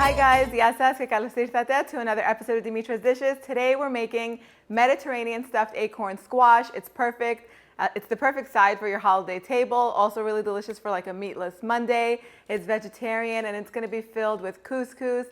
Hi guys, γεια σας και καλώς ήρθατε to another episode of Dimitra's Dishes. Today we're making Mediterranean stuffed acorn squash. It's perfect. It's the perfect side for your holiday table. Also really delicious for like a meatless Monday. It's vegetarian and it's going to be filled with couscous,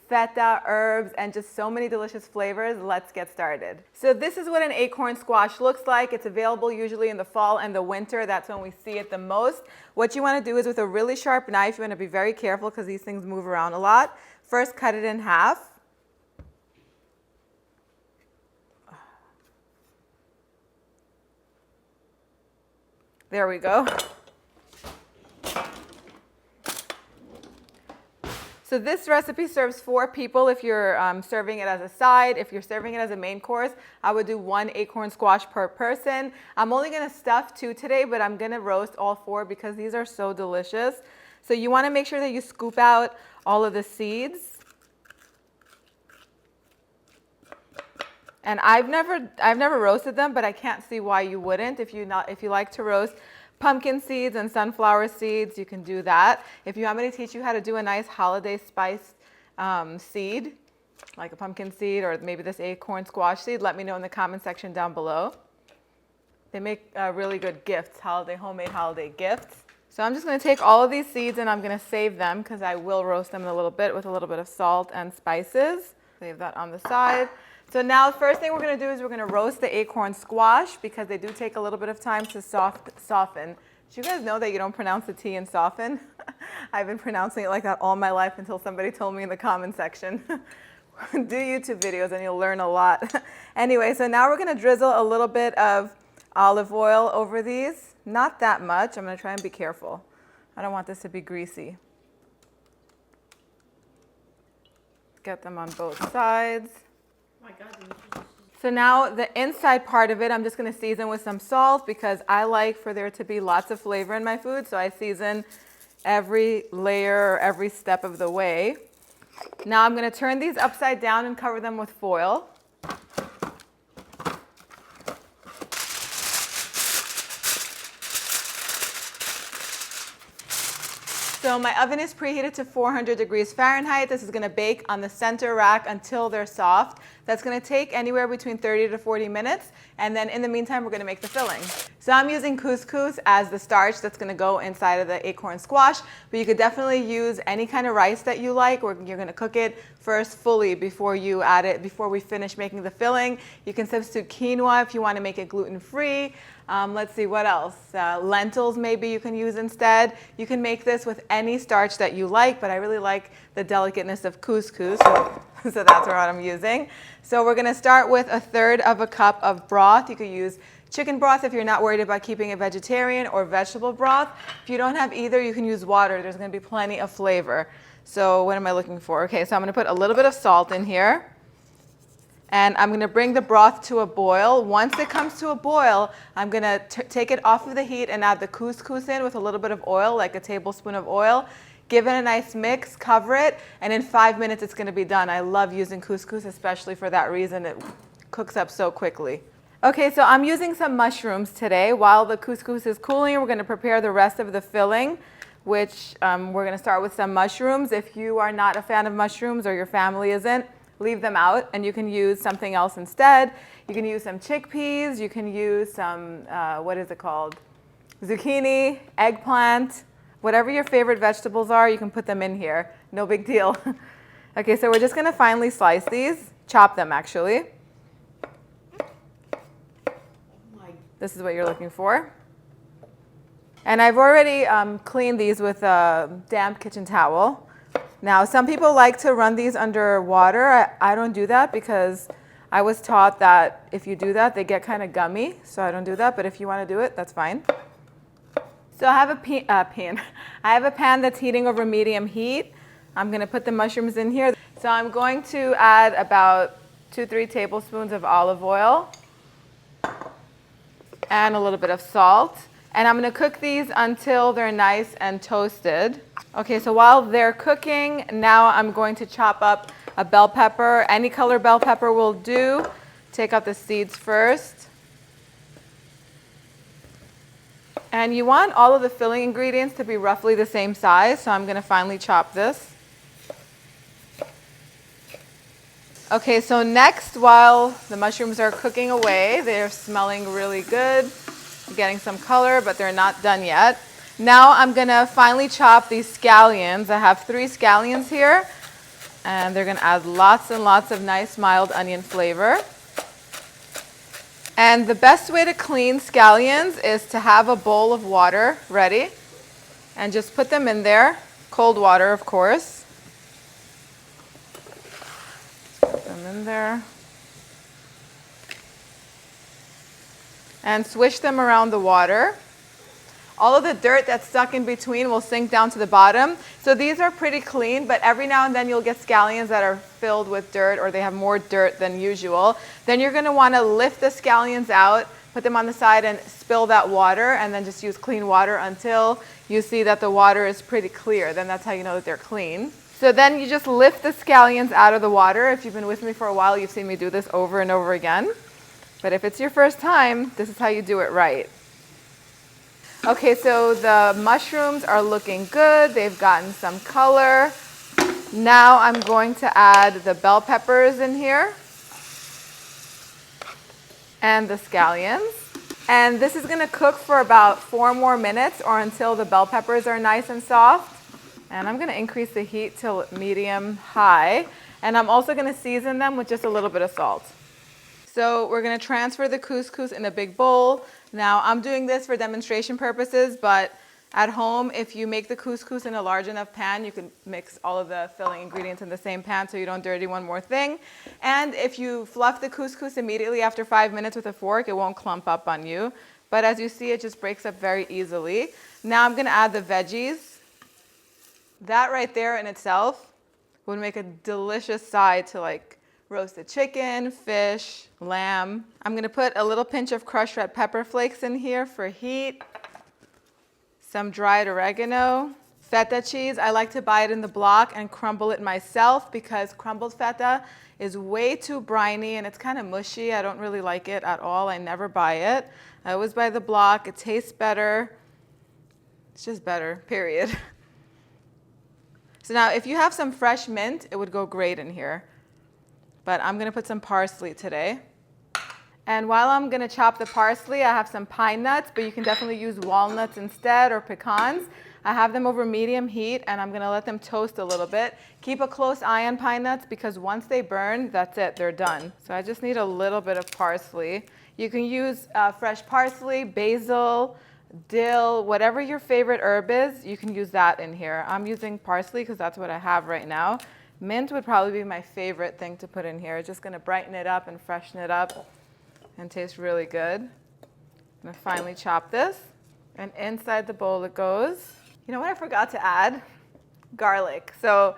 feta, herbs, and just so many delicious flavors. Let's get started. So this is what an acorn squash looks like. It's available usually in the fall and the winter. That's when we see it the most. What you want to do is with a really sharp knife, you want to be very careful because these things move around a lot. First, cut it in half. There we go. So this recipe serves 4 people if you're serving it as a side. If you're serving it as a main course, I would do 1 acorn squash per person. I'm only going to stuff 2 today, but I'm going to roast all 4 because these are so delicious. So you want to make sure that you scoop out all of the seeds. And I've never roasted them, but I can't see why you wouldn't. If you like to roast pumpkin seeds and sunflower seeds, you can do that. If you want me to teach you how to do a nice holiday spice seed, like a pumpkin seed or maybe this acorn squash seed, let me know in the comment section down below. They make really good gifts, homemade holiday gifts. So I'm just going to take all of these seeds and I'm going to save them because I will roast them in a little bit with a little bit of salt and spices. Save that on the side. So now the first thing we're going to do is we're going to roast the acorn squash because they do take a little bit of time to soften. Did you guys know that you don't pronounce the T in soften? I've been pronouncing it like that all my life until somebody told me in the comment section. Do YouTube videos and you'll learn a lot. Anyway, so now we're going to drizzle a little bit of olive oil over these. Not that much. I'm going to try and be careful. I don't want this to be greasy. Get them on both sides. Oh my God, so now the inside part of it, I'm just going to season with some salt because I like for there to be lots of flavor in my food. So I season every layer, every step of the way. Now I'm going to turn these upside down and cover them with foil. So my oven is preheated to 400 degrees Fahrenheit. This is going to bake on the center rack until they're soft. That's going to take anywhere between 30 to 40 minutes. And then in the meantime, we're going to make the filling. So I'm using couscous as the starch that's going to go inside of the acorn squash. But you could definitely use any kind of rice that you like, or you're going to cook it first fully before you add it, before we finish making the filling. You can substitute quinoa if you want to make it gluten-free. Let's see, what else? Lentils maybe you can use instead. You can make this with any starch that you like, but I really like the delicateness of couscous, so that's what I'm using. So we're going to start with 1/3 cup of broth. You could use chicken broth if you're not worried about keeping it vegetarian, or vegetable broth. If you don't have either, you can use water. There's going to be plenty of flavor. So what am I looking for? Okay, so I'm going to put a little bit of salt in here. And I'm going to bring the broth to a boil. Once it comes to a boil, I'm going to take it off of the heat and add the couscous in with a little bit of oil, like a tablespoon of oil. Give it a nice mix, cover it, and in 5 minutes it's going to be done. I love using couscous, especially for that reason. It cooks up so quickly. Okay, so I'm using some mushrooms today. While the couscous is cooling, we're going to prepare the rest of the filling, which we're going to start with some mushrooms. If you are not a fan of mushrooms or your family isn't, leave them out and you can use something else instead. You can use some chickpeas, you can use some, what is it called? Zucchini, eggplant, whatever your favorite vegetables are, you can put them in here. No big deal. Okay, so we're just going to finely slice these, chop them actually. This is what you're looking for. And I've already cleaned these with a damp kitchen towel. Now, some people like to run these under water. I don't do that because I was taught that if you do that, they get kind of gummy. So I don't do that. But if you want to do it, that's fine. So I have I have a pan that's heating over medium heat. I'm going to put the mushrooms in here. So I'm going to add about 2-3 tablespoons of olive oil and a little bit of salt. And I'm going to cook these until they're nice and toasted. Okay, so while they're cooking, now I'm going to chop up a bell pepper. Any color bell pepper will do. Take out the seeds first. And you want all of the filling ingredients to be roughly the same size, so I'm going to finely chop this. Okay, so next, while the mushrooms are cooking away, they're smelling really good, getting some color, but they're not done yet. Now I'm gonna finely chop these scallions. I have 3 scallions here, and they're gonna add lots and lots of nice mild onion flavor. And the best way to clean scallions is to have a bowl of water ready and just put them in there, cold water of course. Put them in there. And swish them around the water. All of the dirt that's stuck in between will sink down to the bottom. So these are pretty clean, but every now and then you'll get scallions that are filled with dirt or they have more dirt than usual. Then you're going to want to lift the scallions out, put them on the side and spill that water, and then just use clean water until you see that the water is pretty clear. Then that's how you know that they're clean. So then you just lift the scallions out of the water. If you've been with me for a while, you've seen me do this over and over again. But if it's your first time, this is how you do it right. Okay, so the mushrooms are looking good. They've gotten some color. Now I'm going to add the bell peppers in here and the scallions. And this is going to cook for about 4 more minutes or until the bell peppers are nice and soft. And I'm going to increase the heat till medium high. And I'm also going to season them with just a little bit of salt. So we're going to transfer the couscous in a big bowl. Now I'm doing this for demonstration purposes, but at home, if you make the couscous in a large enough pan, you can mix all of the filling ingredients in the same pan so you don't dirty one more thing. And if you fluff the couscous immediately after 5 minutes with a fork, it won't clump up on you. But as you see, it just breaks up very easily. Now I'm going to add the veggies. That right there in itself would make a delicious side to like roasted chicken, fish, lamb. I'm going to put a little pinch of crushed red pepper flakes in here for heat. Some dried oregano. Feta cheese. I like to buy it in the block and crumble it myself because crumbled feta is way too briny and it's kind of mushy. I don't really like it at all. I never buy it. I always buy the block. It tastes better. It's just better, period. So now if you have some fresh mint, it would go great in here. But I'm going to put some parsley today. And while I'm going to chop the parsley, I have some pine nuts, but you can definitely use walnuts instead or pecans. I have them over medium heat, and I'm going to let them toast a little bit. Keep a close eye on pine nuts because once they burn, that's it, they're done. So I just need a little bit of parsley. You can use fresh parsley, basil, dill, whatever your favorite herb is, you can use that in here. I'm using parsley because that's what I have right now. Mint would probably be my favorite thing to put in here. It's just going to brighten it up and freshen it up and taste really good. I'm going to finely chop this. And inside the bowl it goes. You know what I forgot to add? Garlic. So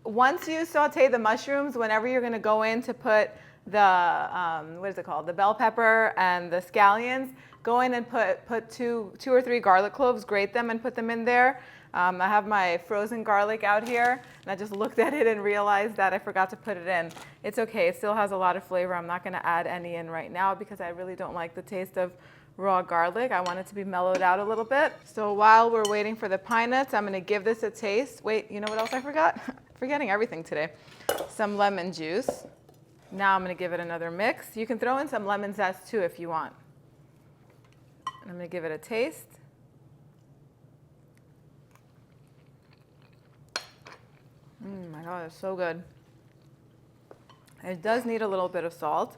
once you saute the mushrooms, whenever you're going to go in to put the, what is it called? The bell pepper and the scallions, go in and put two or three garlic cloves, grate them and put them in there. I have my frozen garlic out here, and I just looked at it and realized that I forgot to put it in. It's okay. It still has a lot of flavor. I'm not going to add any in right now because I really don't like the taste of raw garlic. I want it to be mellowed out a little bit. So while we're waiting for the pine nuts, I'm going to give this a taste. Wait, you know what else I forgot? Forgetting everything today. Some lemon juice. Now I'm going to give it another mix. You can throw in some lemon zest too if you want. I'm going to give it a taste. My God, it's so good. It does need a little bit of salt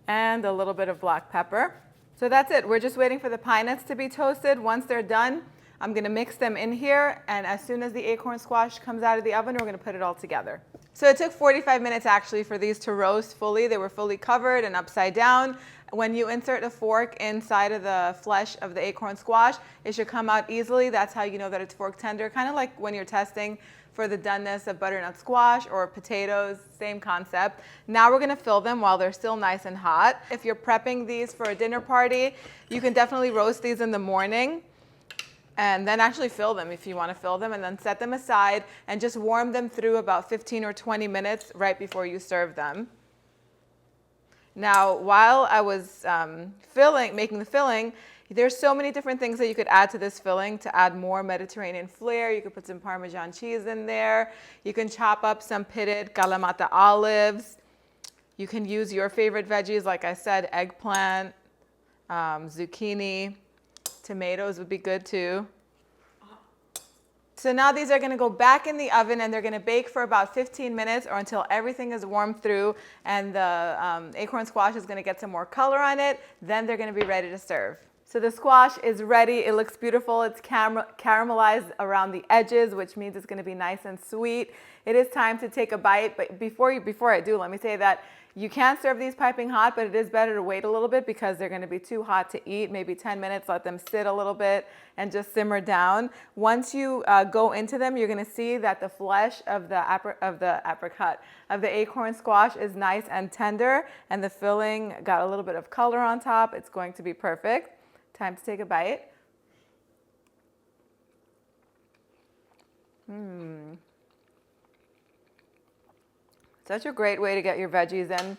and a little bit of black pepper. So that's it. We're just waiting for the pine nuts to be toasted. Once they're done, I'm going to mix them in here, and as soon as the acorn squash comes out of the oven, we're going to put it all together. So it took 45 minutes actually for these to roast fully. They were fully covered and upside down. When you insert a fork inside of the flesh of the acorn squash, it should come out easily. That's how you know that it's fork tender, kind of like when you're testing for the doneness of butternut squash or potatoes, same concept. Now we're gonna fill them while they're still nice and hot. If you're prepping these for a dinner party, you can definitely roast these in the morning and then actually fill them if you want to fill them, and then set them aside and just warm them through about 15 or 20 minutes right before you serve them. Now, while I was making the filling, There's so many different things that you could add to this filling to add more Mediterranean flair. You could put some Parmesan cheese in there. You can chop up some pitted Kalamata olives. You can use your favorite veggies, like I said, eggplant, zucchini, tomatoes would be good too. So now these are going to go back in the oven and they're going to bake for about 15 minutes or until everything is warmed through and the acorn squash is going to get some more color on it. Then they're going to be ready to serve. So the squash is ready. It looks beautiful. It's caramelized around the edges, which means it's going to be nice and sweet. It is time to take a bite. But before I do, let me say that you can serve these piping hot, but it is better to wait a little bit because they're going to be too hot to eat. Maybe 10 minutes, let them sit a little bit and just simmer down. Once you go into them, you're going to see that the flesh of the acorn squash is nice and tender, and the filling got a little bit of color on top. It's going to be perfect. Time to take a bite. Such a great way to get your veggies in.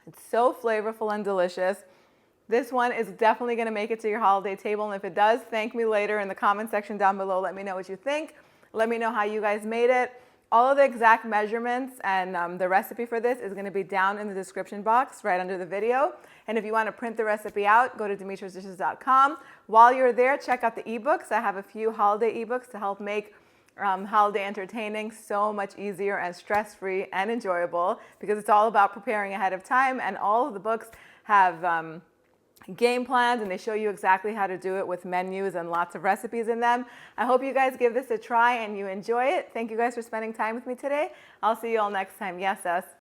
It's so flavorful and delicious. This one is definitely going to make it to your holiday table, and if it does, thank me later in the comment section down below. Let me know what you think. Let me know how you guys made it. All of the exact measurements and the recipe for this is going to be down in the description box right under the video. And if you want to print the recipe out, go to dimitrasdishes.com. While you're there, check out the ebooks. I have a few holiday ebooks to help make holiday entertaining so much easier and stress-free and enjoyable, because it's all about preparing ahead of time, and all of the books have game plans and they show you exactly how to do it with menus and lots of recipes in them. I hope you guys give this a try and you enjoy it. Thank you guys for spending time with me today. I'll see you all next time. Yes, us.